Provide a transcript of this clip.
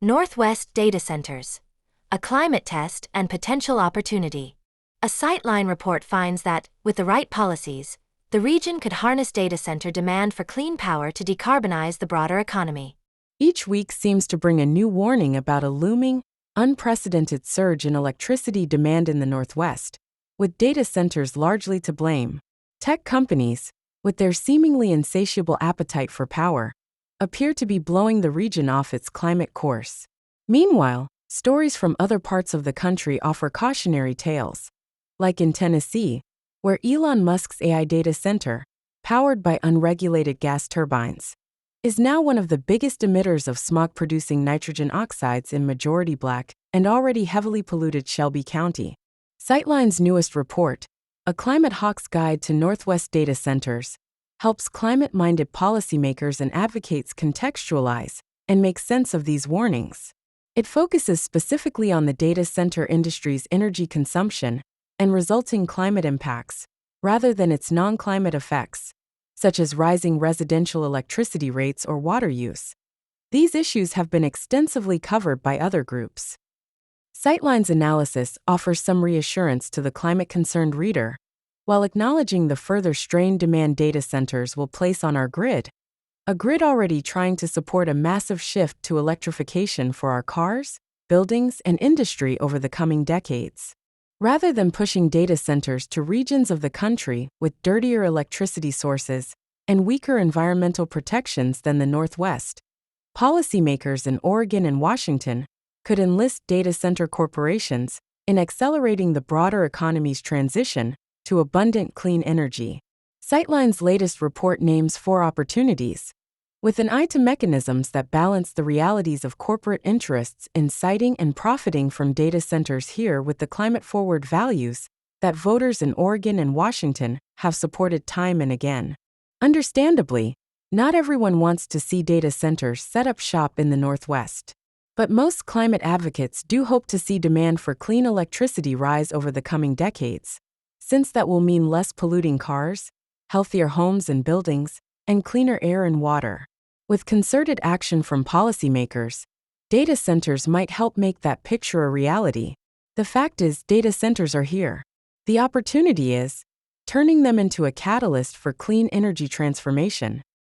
Northwest data centers. A climate test and potential opportunity. A Sightline report finds that, with the right policies, the region could harness data center demand for clean power to decarbonize the broader economy. Each week seems to bring a new warning about a looming, unprecedented surge in electricity demand in the Northwest, with data centers largely to blame. Tech companies, with their seemingly insatiable appetite for power, appear to be blowing the region off its climate course. Meanwhile, stories from other parts of the country offer cautionary tales, like in Tennessee, where Elon Musk's AI data center, powered by unregulated gas turbines, is now one of the biggest emitters of smog-producing nitrogen oxides in majority Black and already heavily polluted Shelby County. Sightline's newest report, A Climate Hawk's Guide to Northwest Data Centers, helps climate-minded policymakers and advocates contextualize and make sense of these warnings. It focuses specifically on the data center industry's energy consumption and resulting climate impacts, rather than its non-climate effects, such as rising residential electricity rates or water use. These issues have been extensively covered by other groups. Sightline's analysis offers some reassurance to the climate-concerned reader, while acknowledging the further strain demand data centers will place on our grid, a grid already trying to support a massive shift to electrification for our cars, buildings, and industry over the coming decades. Rather than pushing data centers to regions of the country with dirtier electricity sources and weaker environmental protections than the Northwest, policymakers in Oregon and Washington could enlist data center corporations in accelerating the broader economy's transition to abundant clean energy. Sightline's latest report names 4 opportunities, with an eye to mechanisms that balance the realities of corporate interests in siting and profiting from data centers here with the climate-forward values that voters in Oregon and Washington have supported time and again. Understandably, not everyone wants to see data centers set up shop in the Northwest. But most climate advocates do hope to see demand for clean electricity rise over the coming decades, since that will mean less polluting cars, healthier homes and buildings, and cleaner air and water. With concerted action from policymakers, data centers might help make that picture a reality. The fact is, data centers are here. The opportunity is turning them into a catalyst for clean energy transformation.